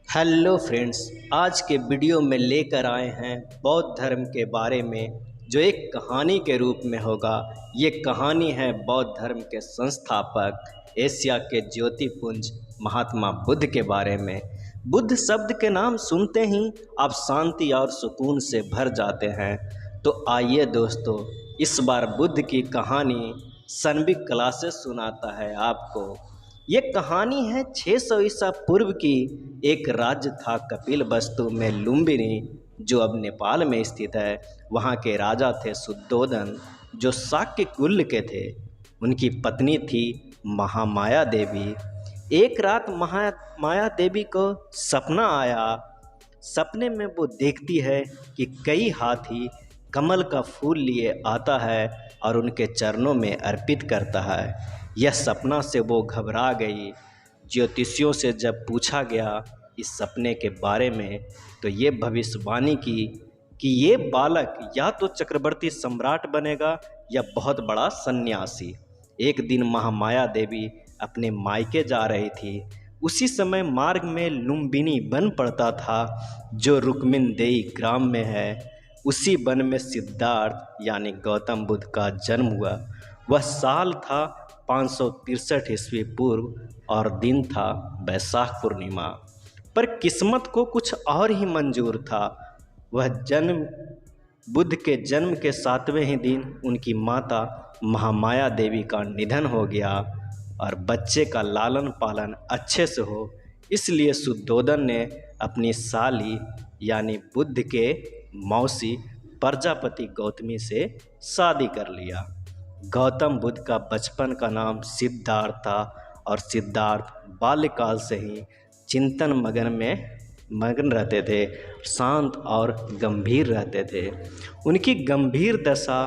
Hello friends, आज के video में लेकर आए हैं बौद्ध धर्म के बारे में जो एक कहानी के रूप में होगा। ये कहानी है बौद्ध धर्म के संस्थापक एशिया के ज्योतिपुंज महात्मा बुद्ध के बारे में। बुद्ध शब्द के नाम सुनते ही आप शांति और सुकून से भर जाते हैं। तो आइए दोस्तों, इस बार बुद्ध की कहानी सनबिक क्लासेस सुनाता है आपको। ये कहानी है 600 ईसा पूर्व की। एक राज्य था कपिलवस्तु में लुम्बिनी, जो अब नेपाल में स्थित है। वहाँ के राजा थे शुद्धोदन, जो शाक्य कुल के थे। उनकी पत्नी थी महामाया देवी। एक रात महामाया देवी को सपना आया। सपने में वो देखती है कि कई हाथी कमल का फूल लिए आता है और उनके चरणों में अर्पित करता है। यह सपना से वो घबरा गई। ज्योतिषियों से जब पूछा गया इस सपने के बारे में, तो ये भविष्यवाणी की कि ये बालक या तो चक्रवर्ती सम्राट बनेगा या बहुत बड़ा सन्यासी। एक दिन महामाया देवी अपने मायके जा रही थी। उसी समय मार्ग में लुम्बिनी वन पड़ता था, जो रुक्मिनदेई ग्राम में है। उसी वन में सिद्धार्थ यानी गौतम बुद्ध का जन्म हुआ। वह साल था 563 ईस्वी पूर्व और दिन था वैशाख पूर्णिमा। पर किस्मत को कुछ और ही मंजूर था। बुद्ध के जन्म के 7वें ही दिन उनकी माता महामाया देवी का निधन हो गया। और बच्चे का लालन पालन अच्छे से हो, इसलिए शुद्धोदन ने अपनी साली यानी बुद्ध के मौसी प्रजापति गौतमी से शादी कर लिया। गौतम बुद्ध का बचपन का नाम सिद्धार्थ था और सिद्धार्थ बाल्यकाल से ही चिंतन मगन रहते थे, शांत और गंभीर रहते थे। उनकी गंभीर दशा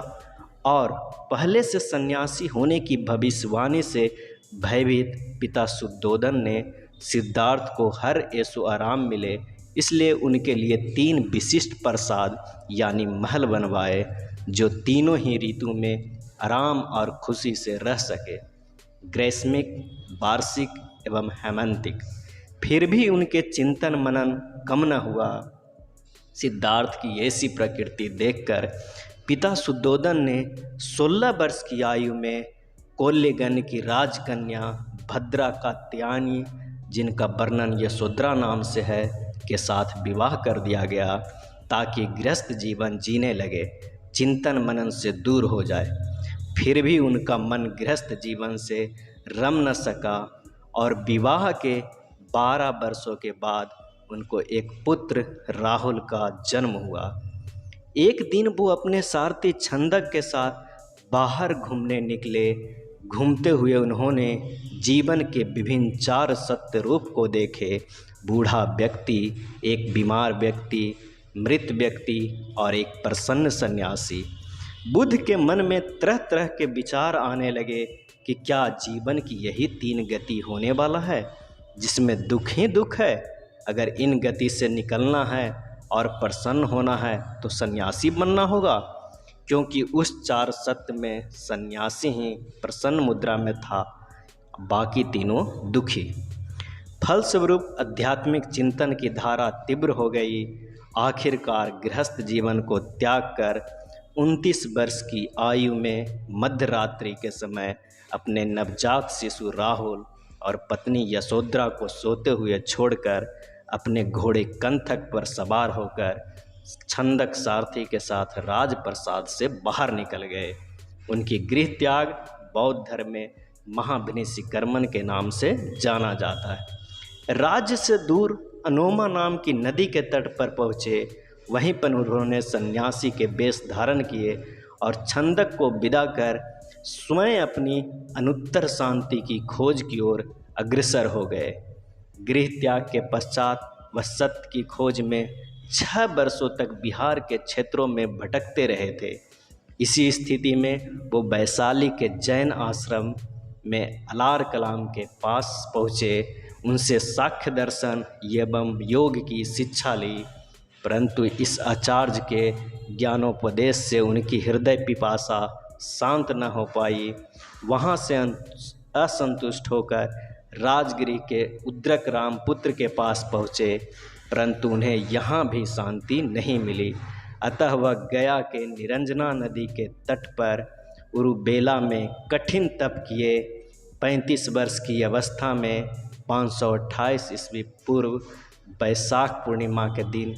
और पहले से सन्यासी होने की भविष्यवाणी से भयभीत पिता शुद्धोदन ने सिद्धार्थ को हर ऐशो आराम मिले, इसलिए उनके लिए 3 विशिष्ट प्रसाद यानी महल बनवाए, जो तीनों ही ऋतु में आराम और खुशी से रह सके, ग्रीष्मिक, वार्षिक एवं हेमंतिक। फिर भी उनके चिंतन मनन कम न हुआ। सिद्धार्थ की ऐसी प्रकृति देखकर पिता शुद्धोदन ने 16 वर्ष की आयु में कोल्यगन की राजकन्या भद्रा कात्यायनी, जिनका वर्णन यशोधरा नाम से है, के साथ विवाह कर दिया गया, ताकि गृहस्थ जीवन जीने लगे, चिंतन मनन से दूर हो जाए। फिर भी उनका मन गृहस्थ जीवन से रम न सका और विवाह के 12 वर्षों के बाद उनको एक पुत्र राहुल का जन्म हुआ। एक दिन वो अपने सारथी छंदक के साथ बाहर घूमने निकले। घूमते हुए उन्होंने जीवन के विभिन्न 4 सत्य रूप को देखे। बूढ़ा व्यक्ति, एक बीमार व्यक्ति, मृत व्यक्ति और एक प्रसन्न सन्यासी। बुद्ध के मन में तरह तरह के विचार आने लगे कि क्या जीवन की यही 3 गति होने वाला है, जिसमें दुख ही दुख है। अगर इन गति से निकलना है और प्रसन्न होना है तो सन्यासी बनना होगा, क्योंकि उस 4 सत्य में सन्यासी ही प्रसन्न मुद्रा में था, बाकी तीनों दुखी। फलस्वरूप आध्यात्मिक चिंतन की धारा तीव्र हो गई। आखिरकार गृहस्थ जीवन को त्याग कर 29 वर्ष की आयु में मध्यरात्रि के समय अपने नवजात शिशु राहुल और पत्नी यशोधरा को सोते हुए छोड़कर अपने घोड़े कंथक पर सवार होकर छंदक सारथी के साथ राजप्रसाद से बाहर निकल गए। उनकी गृह त्याग बौद्ध धर्म में महाभिनिषिकर्मन के नाम से जाना जाता है। राज्य से दूर अनोमा नाम की नदी के तट पर पहुँचे। वहीं पर उन्होंने सन्यासी के वेश धारण किए और छंदक को विदा कर स्वयं अपनी अनुत्तर शांति की खोज की ओर अग्रसर हो गए। गृह त्याग के पश्चात वह सत्य की खोज में 6 वर्षों तक बिहार के क्षेत्रों में भटकते रहे थे। इसी स्थिति में वो वैशाली के जैन आश्रम में अलार कलाम के पास पहुँचे। उनसे साख्य दर्शन एवं योग की शिक्षा ली, परंतु इस आचार्य के ज्ञानोपदेश से उनकी हृदय पिपासा शांत न हो पाई। वहाँ से असंतुष्ट होकर राजगिरी के उद्रक रामपुत्र के पास पहुँचे, परंतु उन्हें यहाँ भी शांति नहीं मिली। अतः वह गया के निरंजना नदी के तट पर उरुबेला में कठिन तप किए। 35 वर्ष की अवस्था में 528 ईस्वी पूर्व बैसाख पूर्णिमा के दिन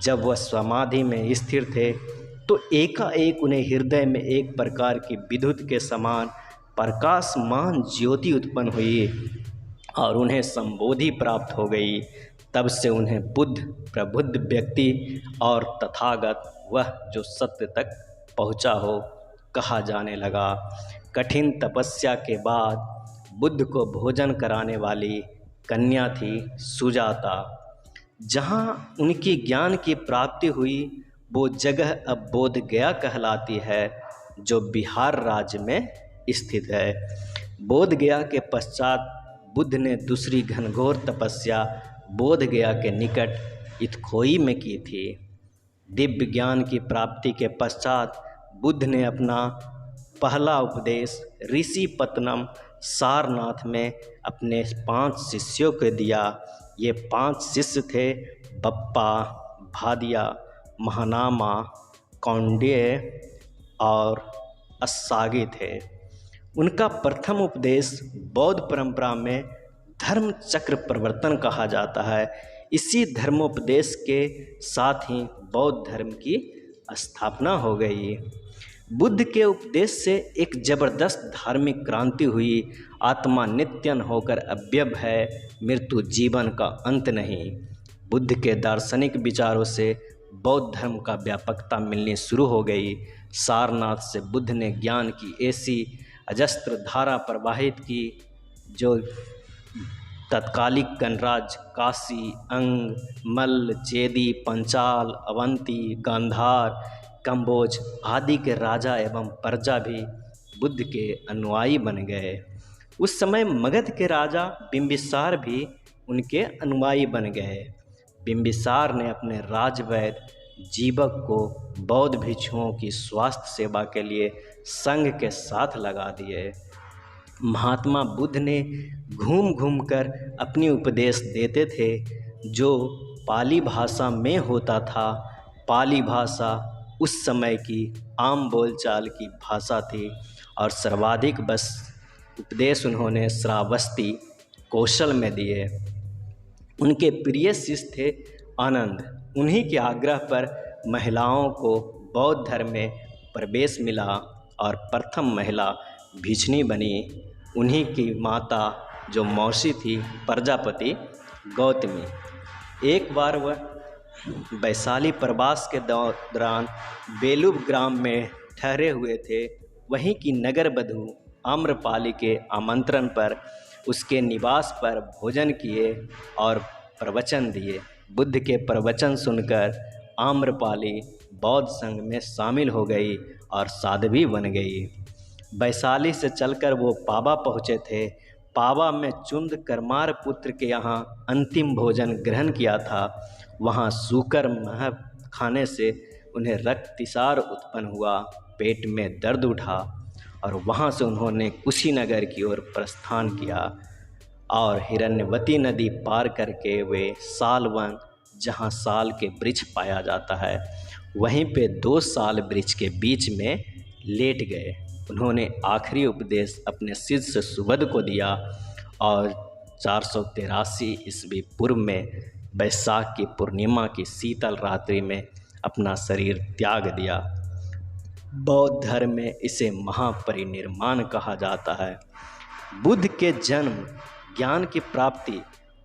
जब वह समाधि में स्थिर थे, तो एकाएक उन्हें हृदय में एक प्रकार की विद्युत के समान प्रकाशमान ज्योति उत्पन्न हुई और उन्हें संबोधि प्राप्त हो गई। तब से उन्हें बुद्ध, प्रबुद्ध व्यक्ति और तथागत, वह जो सत्य तक पहुँचा हो, कहा जाने लगा। कठिन तपस्या के बाद बुद्ध को भोजन कराने वाली कन्या थी सुजाता। जहाँ उनकी ज्ञान की प्राप्ति हुई वो जगह अब बोध गया कहलाती है, जो बिहार राज्य में स्थित है। बोध गया के पश्चात बुद्ध ने दूसरी घनघोर तपस्या बोध गया के निकट इत्खोई में की थी। दिव्य ज्ञान की प्राप्ति के पश्चात बुद्ध ने अपना पहला उपदेश ऋषि पत्तनम सारनाथ में अपने 5 शिष्यों को दिया। ये 5 शिष्य थे बप्पा, भादिया, महानामा, कौंडिन्य और अस्सागी थे। उनका प्रथम उपदेश बौद्ध परंपरा में धर्म चक्र प्रवर्तन कहा जाता है। इसी धर्मोपदेश के साथ ही बौद्ध धर्म की स्थापना हो गई। बुद्ध के उपदेश से एक जबरदस्त धार्मिक क्रांति हुई। आत्मा नित्यन होकर अव्यय है, मृत्यु जीवन का अंत नहीं। बुद्ध के दार्शनिक विचारों से बौद्ध धर्म का व्यापकता मिलनी शुरू हो गई। सारनाथ से बुद्ध ने ज्ञान की ऐसी अजस्त्र धारा प्रवाहित की जो तत्कालिक गणराज्य काशी, अंग, मल्ल, चेदी, पंचाल, अवंती, गांधार, कंबोज आदि के राजा एवं प्रजा भी बुद्ध के अनुयायी बन गए। उस समय मगध के राजा बिंबिसार भी उनके अनुयायी बन गए। बिंबिसार ने अपने राजवैद्य जीवक को बौद्ध भिक्षुओं की स्वास्थ्य सेवा के लिए संघ के साथ लगा दिए। महात्मा बुद्ध ने घूम घूम कर अपनी उपदेश देते थे, जो पाली भाषा में होता था। पाली भाषा उस समय की आम बोलचाल की भाषा थी और सर्वाधिक बस उपदेश उन्होंने श्रावस्ती कौशल में दिए। उनके प्रिय शिष्य थे आनंद। उन्हीं के आग्रह पर महिलाओं को बौद्ध धर्म में प्रवेश मिला और प्रथम महिला भिक्षुणी बनी। उन्हीं की माता जो मौसी थी प्रजापति गौतमी। एक बार वह वैशाली प्रवास के दौरान बेलूब ग्राम में ठहरे हुए थे। वहीं की नगर बधू आम्रपाली के आमंत्रण पर उसके निवास पर भोजन किए और प्रवचन दिए। बुद्ध के प्रवचन सुनकर आम्रपाली बौद्ध संघ में शामिल हो गई और साध्वी बन गई। वैशाली से चलकर वो पावा पहुँचे थे। पावा में चुंद करमार पुत्र के यहाँ अंतिम भोजन ग्रहण किया था। वहाँ सूकर मह खाने से उन्हें रक्तस्राव उत्पन्न हुआ, पेट में दर्द उठा और वहाँ से उन्होंने कुशीनगर की ओर प्रस्थान किया और हिरण्यवती नदी पार करके वे सालवन, जहाँ साल के वृक्ष पाया जाता है, वहीं पे 2 साल वृक्ष के बीच में लेट गए। उन्होंने आखिरी उपदेश अपने शिष्य सुबोध को दिया और 483 ईस्वी पूर्व में बैसाख की पूर्णिमा की शीतल रात्रि में अपना शरीर त्याग दिया। बौद्ध धर्म में इसे महापरिनिर्वाण कहा जाता है। बुद्ध के जन्म, ज्ञान की प्राप्ति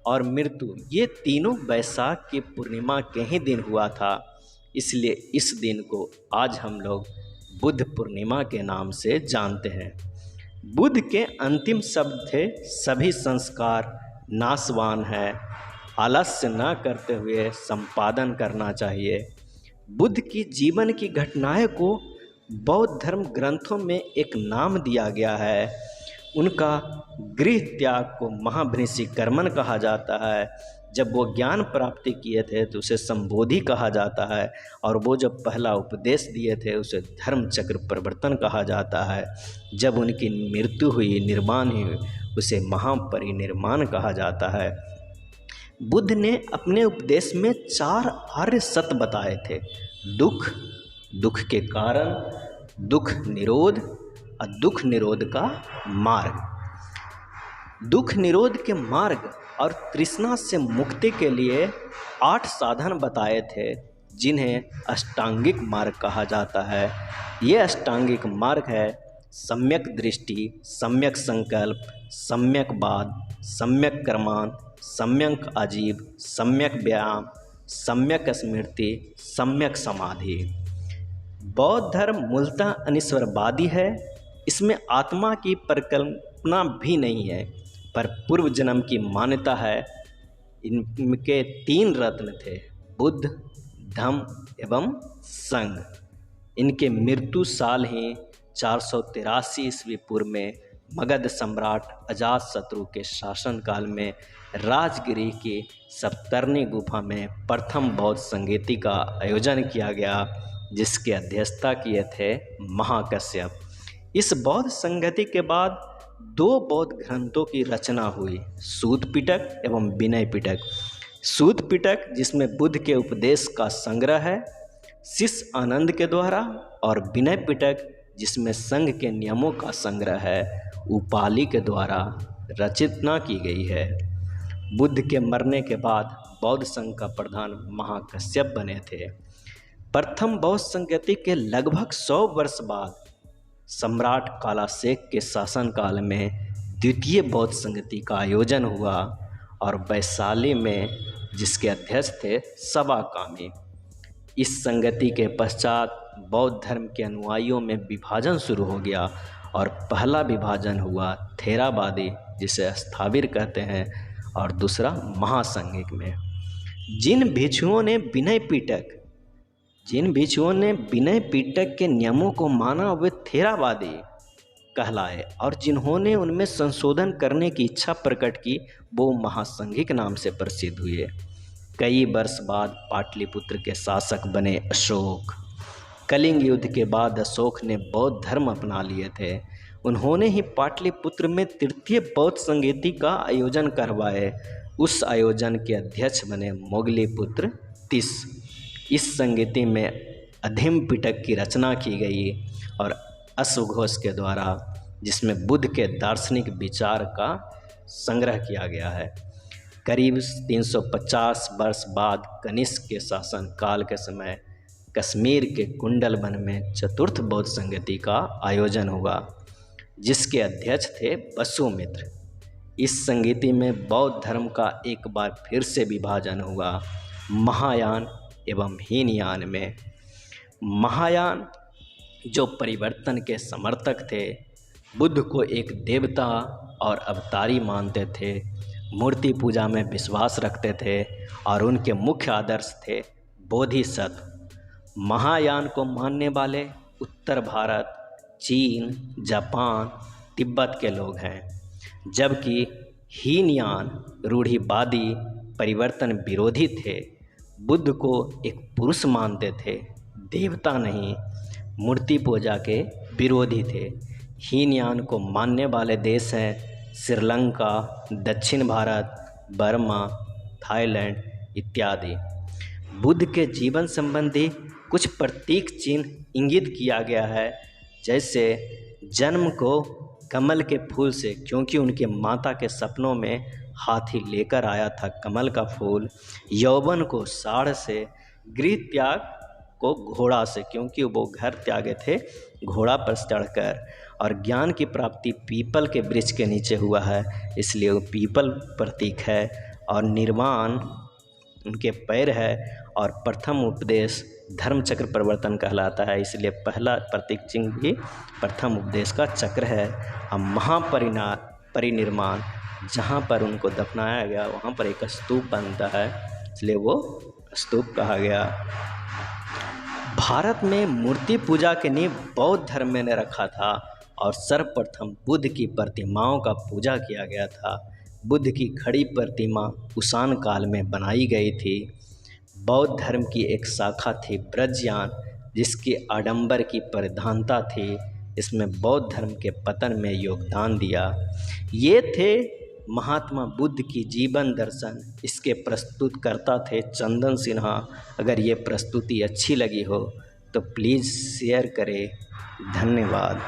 और मृत्यु ये तीनों बैसाख की पूर्णिमा के ही दिन हुआ था। इसलिए इस दिन को आज हम लोग बुद्ध पूर्णिमा के नाम से जानते हैं। बुद्ध के अंतिम शब्द थे, सभी संस्कार नाशवान है, आलस्य न करते हुए संपादन करना चाहिए। बुद्ध की जीवन की घटनाएं को बौद्ध धर्म ग्रंथों में एक नाम दिया गया है। उनका गृह त्याग को महाभ्निशिकर्मण कहा जाता है। जब वो ज्ञान प्राप्ति किए थे तो उसे संबोधि कहा जाता है और वो जब पहला उपदेश दिए थे उसे धर्म चक्र प्रवर्तन कहा जाता है। जब उनकी मृत्यु हुई, निर्वाण हुई, उसे महापरिनिर्वाण कहा जाता है। बुद्ध ने अपने उपदेश में 4 आर्य सत्य बताए थे। दुख, दुख के कारण, दुख निरोध और दुख निरोध का मार्ग। दुख निरोध के मार्ग और तृष्णा से मुक्ति के लिए 8 साधन बताए थे, जिन्हें अष्टांगिक मार्ग कहा जाता है। ये अष्टांगिक मार्ग है सम्यक दृष्टि, सम्यक संकल्प, सम्यक वाद, सम्यक कर्मांत, सम्यक आजीव, सम्यक व्यायाम, सम्यक स्मृति, सम्यक समाधि। बौद्ध धर्म मूलतः अनिश्वरवादी है। इसमें आत्मा की परिकल्पना भी नहीं है, पर पूर्व जन्म की मान्यता है। इनके 3 रत्न थे, बुद्ध, धम्म एवं संघ। इनके मृत्यु साल ही 483 ईस्वी पूर्व में मगध सम्राट अजातशत्रु के शासनकाल में राजगिरी की सप्तर्णी गुफा में प्रथम बौद्ध संगीति का आयोजन किया गया, जिसकी अध्यक्षता किए थे महाकश्यप। इस बौद्ध संगति के बाद 2 बौद्ध ग्रंथों की रचना हुई, सूत पिटक एवं विनय पिटक। सूत पिटक जिसमें बुद्ध के उपदेश का संग्रह है शिष्य आनंद के द्वारा, और विनय पिटक जिसमें संघ के नियमों का संग्रह है उपाली के द्वारा रचना की गई है। बुद्ध के मरने के बाद बौद्ध संघ का प्रधान महाकश्यप बने थे। प्रथम बौद्ध संगति के लगभग 100 वर्ष बाद सम्राट कालाशेख के शासनकाल में द्वितीय बौद्ध संगति का आयोजन हुआ, और वैशाली में जिसके अध्यक्ष थे सवाकामी। इस संगति के पश्चात बौद्ध धर्म के अनुयायियों में विभाजन शुरू हो गया, और पहला विभाजन हुआ थेरावादी, जिसे स्थाविर कहते हैं, और दूसरा महासंघिक में। जिन भिक्षुओं ने विनय पिटक के नियमों को माना वे थेरावादी कहलाए, और जिन्होंने उनमें संशोधन करने की इच्छा प्रकट की वो महासंघिक नाम से प्रसिद्ध हुए। कई वर्ष बाद पाटलिपुत्र के शासक बने अशोक। कलिंग युद्ध के बाद अशोक ने बौद्ध धर्म अपना लिए थे। उन्होंने ही पाटलिपुत्र में तृतीय बौद्ध संगीति का आयोजन करवाए। उस आयोजन के अध्यक्ष बने मोगलीपुत्र तिस। इस संगीति में अधिम पिटक की रचना की गई और अश्वघोष के द्वारा, जिसमें बुद्ध के दार्शनिक विचार का संग्रह किया गया है। करीब 350 वर्ष बाद कनिष्क के शासन काल के समय कश्मीर के कुंडल वन में चतुर्थ बौद्ध संगति का आयोजन हुआ, जिसके अध्यक्ष थे वसुमित्र। इस संगति में बौद्ध धर्म का एक बार फिर से विभाजन हुआ, महायान एवं हीनयान में। महायान जो परिवर्तन के समर्थक थे, बुद्ध को एक देवता और अवतारी मानते थे, मूर्ति पूजा में विश्वास रखते थे, और उनके मुख्य आदर्श थे बोधिसत्व। महायान को मानने वाले उत्तर भारत, चीन, जापान, तिब्बत के लोग हैं, जबकि हीनयान रूढ़िवादी परिवर्तन विरोधी थे। बुद्ध को एक पुरुष मानते थे, देवता नहीं, मूर्ति पूजा के विरोधी थे। हीनयान को मानने वाले देश हैं श्रीलंका, दक्षिण भारत, बर्मा, थाईलैंड इत्यादि। बुद्ध के जीवन संबंधी कुछ प्रतीक चिन्ह इंगित किया गया है, जैसे जन्म को कमल के फूल से, क्योंकि उनके माता के सपनों में हाथी लेकर आया था कमल का फूल। यौवन को साढ़ से, गृह त्याग को घोड़ा से, क्योंकि वो घर त्यागे थे घोड़ा पर चढ़कर, और ज्ञान की प्राप्ति पीपल के वृक्ष के नीचे हुआ है, इसलिए वो पीपल प्रतीक है। और निर्वाण उनके पैर है, और प्रथम उपदेश धर्म चक्र प्रवर्तन कहलाता है, इसलिए पहला प्रतीक चिन्ह भी प्रथम उपदेश का चक्र है। और महापरिनिर्वाण जहाँ पर उनको दफनाया गया वहाँ पर एक स्तूप बनता है, इसलिए वो स्तूप कहा गया। भारत में मूर्ति पूजा के नींव बौद्ध धर्म ने रखा था, और सर्वप्रथम बुद्ध की प्रतिमाओं का पूजा किया गया था। बुद्ध की खड़ी प्रतिमा कुषाण काल में बनाई गई थी। बौद्ध धर्म की एक शाखा थी ब्रजयान, जिसकी आडंबर की प्रधानता थी। इसमें बौद्ध धर्म के पतन में योगदान दिया। ये थे महात्मा बुद्ध की जीवन दर्शन। इसके प्रस्तुतकर्ता थे चंदन सिन्हा। अगर ये प्रस्तुति अच्छी लगी हो तो प्लीज़ शेयर करें। धन्यवाद।